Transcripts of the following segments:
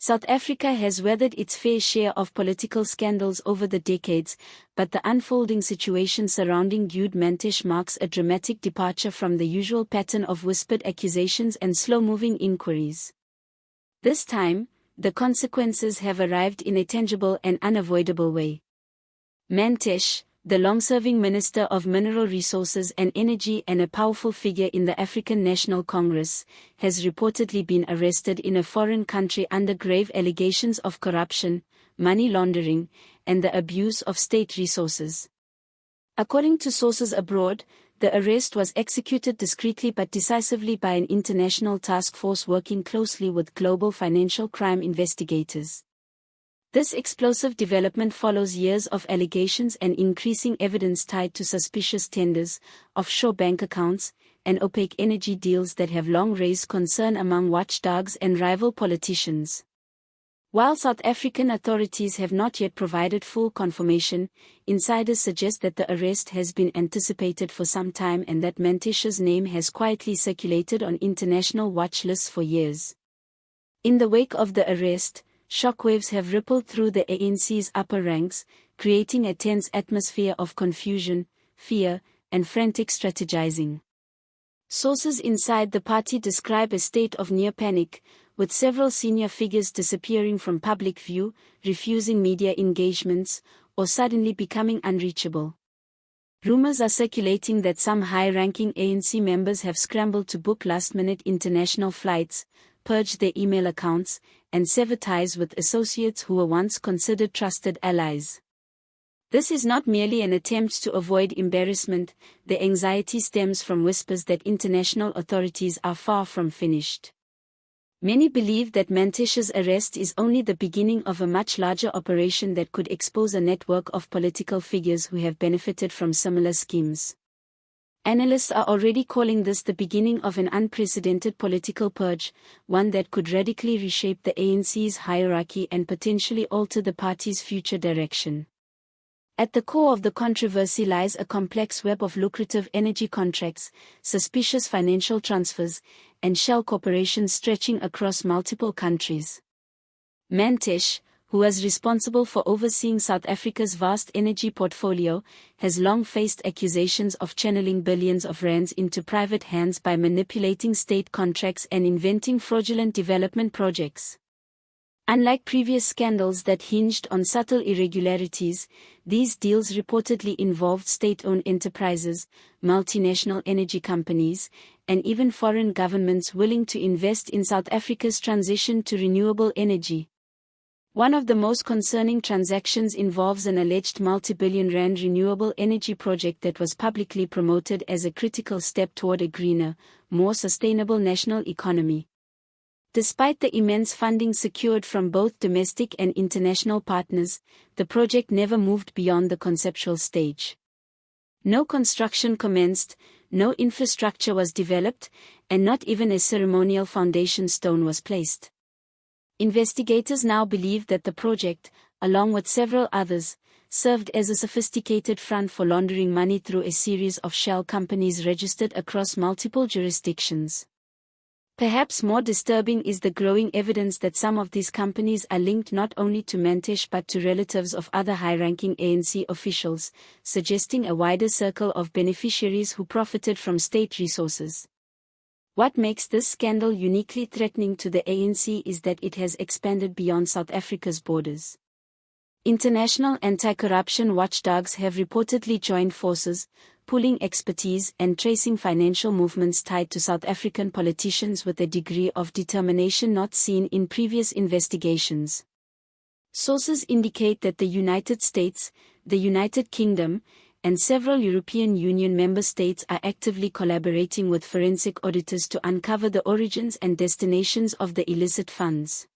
South Africa has weathered its fair share of political scandals over the decades, but the unfolding situation surrounding Gwede Mantashe marks a dramatic departure from the usual pattern of whispered accusations and slow-moving inquiries. This time, the consequences have arrived in a tangible and unavoidable way. Mantashe, the long-serving Minister of Mineral Resources and Energy and a powerful figure in the African National Congress, has reportedly been arrested in a foreign country under grave allegations of corruption, money laundering, and the abuse of state resources. According to sources abroad, the arrest was executed discreetly but decisively by an international task force working closely with global financial crime investigators. This explosive development follows years of allegations and increasing evidence tied to suspicious tenders, offshore bank accounts, and opaque energy deals that have long raised concern among watchdogs and rival politicians. While South African authorities have not yet provided full confirmation, insiders suggest that the arrest has been anticipated for some time and that Mantashe's name has quietly circulated on international watch lists for years. In the wake of the arrest, shockwaves have rippled through the ANC's upper ranks, creating a tense atmosphere of confusion, fear, and frantic strategizing. Sources inside the party describe a state of near panic, with several senior figures disappearing from public view, refusing media engagements, or suddenly becoming unreachable. Rumors are circulating that some high-ranking ANC members have scrambled to book last-minute international flights, purge their email accounts, and sever ties with associates who were once considered trusted allies. This is not merely an attempt to avoid embarrassment, the anxiety stems from whispers that international authorities are far from finished. Many believe that Mantashe's arrest is only the beginning of a much larger operation that could expose a network of political figures who have benefited from similar schemes. Analysts are already calling this the beginning of an unprecedented political purge, one that could radically reshape the ANC's hierarchy and potentially alter the party's future direction. At the core of the controversy lies a complex web of lucrative energy contracts, suspicious financial transfers, and shell corporations stretching across multiple countries. Mantashe, who was responsible for overseeing South Africa's vast energy portfolio, has long faced accusations of channeling billions of rands into private hands by manipulating state contracts and inventing fraudulent development projects. Unlike previous scandals that hinged on subtle irregularities, these deals reportedly involved state-owned enterprises, multinational energy companies, and even foreign governments willing to invest in South Africa's transition to renewable energy. One of the most concerning transactions involves an alleged multi-billion rand renewable energy project that was publicly promoted as a critical step toward a greener, more sustainable national economy. Despite the immense funding secured from both domestic and international partners, the project never moved beyond the conceptual stage. No construction commenced, no infrastructure was developed, and not even a ceremonial foundation stone was placed. Investigators now believe that the project, along with several others, served as a sophisticated front for laundering money through a series of shell companies registered across multiple jurisdictions. Perhaps more disturbing is the growing evidence that some of these companies are linked not only to Mantashe but to relatives of other high-ranking ANC officials, suggesting a wider circle of beneficiaries who profited from state resources. What makes this scandal uniquely threatening to the ANC is that it has expanded beyond South Africa's borders. International anti-corruption watchdogs have reportedly joined forces, pooling expertise and tracing financial movements tied to South African politicians with a degree of determination not seen in previous investigations. Sources indicate that the United States, the United Kingdom, and several European Union member states are actively collaborating with forensic auditors to uncover the origins and destinations of the illicit funds.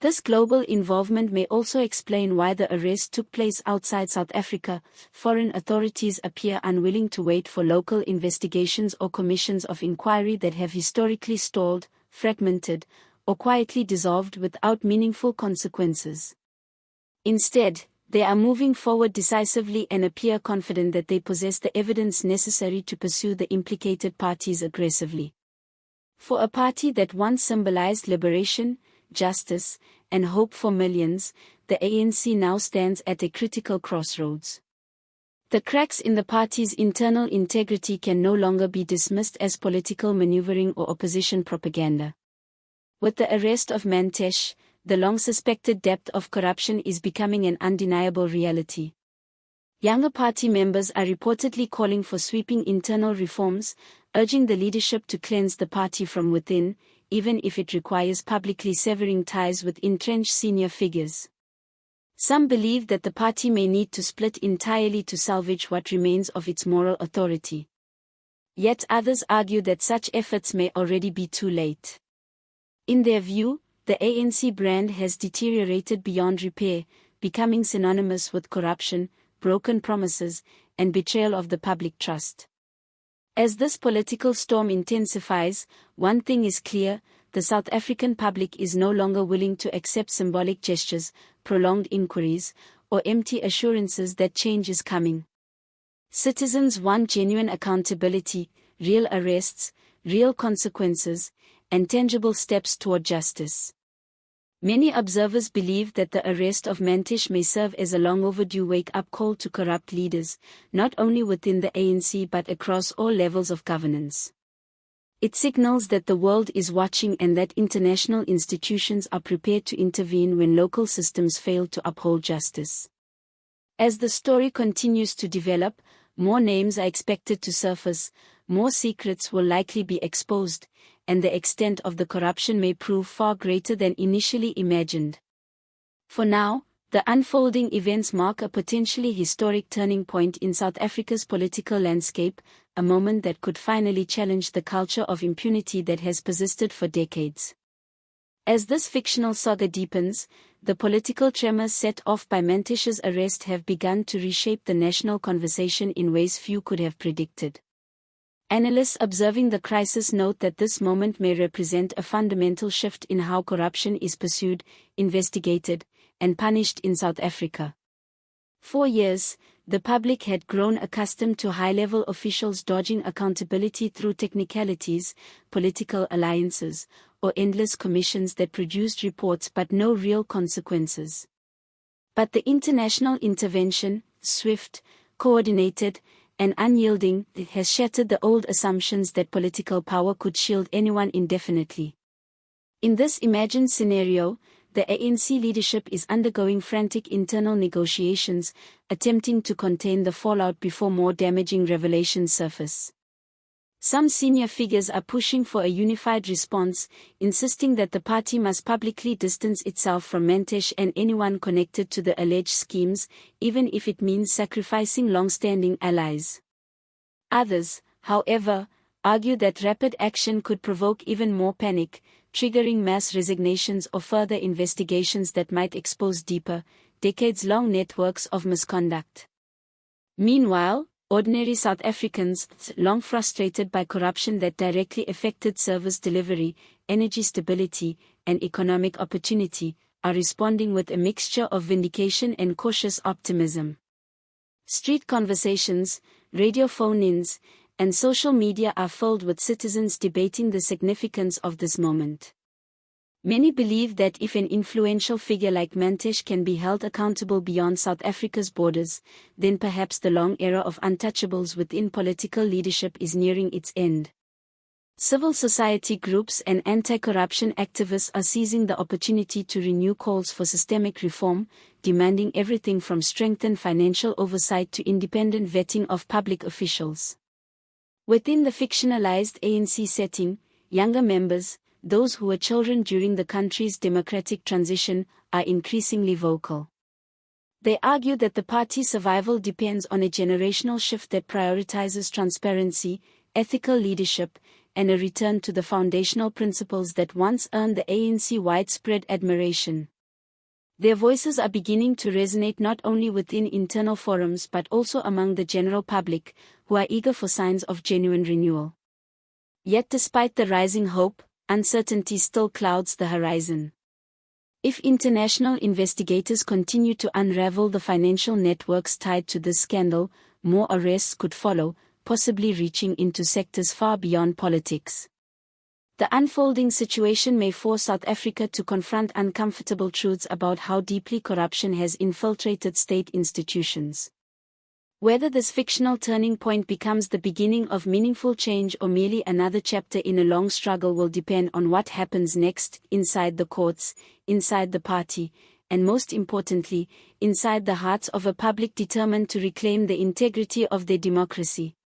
This global involvement may also explain why the arrest took place outside South Africa. Foreign authorities appear unwilling to wait for local investigations or commissions of inquiry that have historically stalled, fragmented, or quietly dissolved without meaningful consequences. Instead, they are moving forward decisively and appear confident that they possess the evidence necessary to pursue the implicated parties aggressively. For a party that once symbolized liberation, justice, and hope for millions, the ANC now stands at a critical crossroads. The cracks in the party's internal integrity can no longer be dismissed as political maneuvering or opposition propaganda. With the arrest of Mantashe, the long-suspected depth of corruption is becoming an undeniable reality. Younger party members are reportedly calling for sweeping internal reforms, urging the leadership to cleanse the party from within, even if it requires publicly severing ties with entrenched senior figures. Some believe that the party may need to split entirely to salvage what remains of its moral authority. Yet others argue that such efforts may already be too late. In their view, the ANC brand has deteriorated beyond repair, becoming synonymous with corruption, broken promises, and betrayal of the public trust. As this political storm intensifies, one thing is clear: the South African public is no longer willing to accept symbolic gestures, prolonged inquiries, or empty assurances that change is coming. Citizens want genuine accountability, real arrests, real consequences, and tangible steps toward justice. Many observers believe that the arrest of Mantashe may serve as a long-overdue wake-up call to corrupt leaders, not only within the ANC but across all levels of governance. It signals that the world is watching and that international institutions are prepared to intervene when local systems fail to uphold justice. As the story continues to develop, more names are expected to surface, more secrets will likely be exposed, and the extent of the corruption may prove far greater than initially imagined. For now, the unfolding events mark a potentially historic turning point in South Africa's political landscape, a moment that could finally challenge the culture of impunity that has persisted for decades. As this fictional saga deepens, the political tremors set off by Mantashe's arrest have begun to reshape the national conversation in ways few could have predicted. Analysts observing the crisis note that this moment may represent a fundamental shift in how corruption is pursued, investigated, and punished in South Africa. For years, the public had grown accustomed to high-level officials dodging accountability through technicalities, political alliances, or endless commissions that produced reports but no real consequences. But the international intervention, swift, coordinated, and unyielding, has shattered the old assumptions that political power could shield anyone indefinitely. In this imagined scenario, the ANC leadership is undergoing frantic internal negotiations, attempting to contain the fallout before more damaging revelations surface. Some senior figures are pushing for a unified response, insisting that the party must publicly distance itself from Mantashe and anyone connected to the alleged schemes, even if it means sacrificing long-standing allies. Others, however, argue that rapid action could provoke even more panic, triggering mass resignations or further investigations that might expose deeper, decades-long networks of misconduct. Meanwhile, ordinary South Africans, long frustrated by corruption that directly affected service delivery, energy stability, and economic opportunity, are responding with a mixture of vindication and cautious optimism. Street conversations, radio phone-ins, and social media are filled with citizens debating the significance of this moment. Many believe that if an influential figure like Mantashe can be held accountable beyond South Africa's borders, then perhaps the long era of untouchables within political leadership is nearing its end. Civil society groups and anti-corruption activists are seizing the opportunity to renew calls for systemic reform, demanding everything from strengthened financial oversight to independent vetting of public officials. Within the fictionalized ANC setting, younger members, those who were children during the country's democratic transition, are increasingly vocal. They argue that the party's survival depends on a generational shift that prioritizes transparency, ethical leadership, and a return to the foundational principles that once earned the ANC widespread admiration. Their voices are beginning to resonate not only within internal forums but also among the general public, who are eager for signs of genuine renewal. Yet despite the rising hope, uncertainty still clouds the horizon. If international investigators continue to unravel the financial networks tied to this scandal, more arrests could follow, possibly reaching into sectors far beyond politics. The unfolding situation may force South Africa to confront uncomfortable truths about how deeply corruption has infiltrated state institutions. Whether this fictional turning point becomes the beginning of meaningful change or merely another chapter in a long struggle will depend on what happens next, inside the courts, inside the party, and most importantly, inside the hearts of a public determined to reclaim the integrity of their democracy.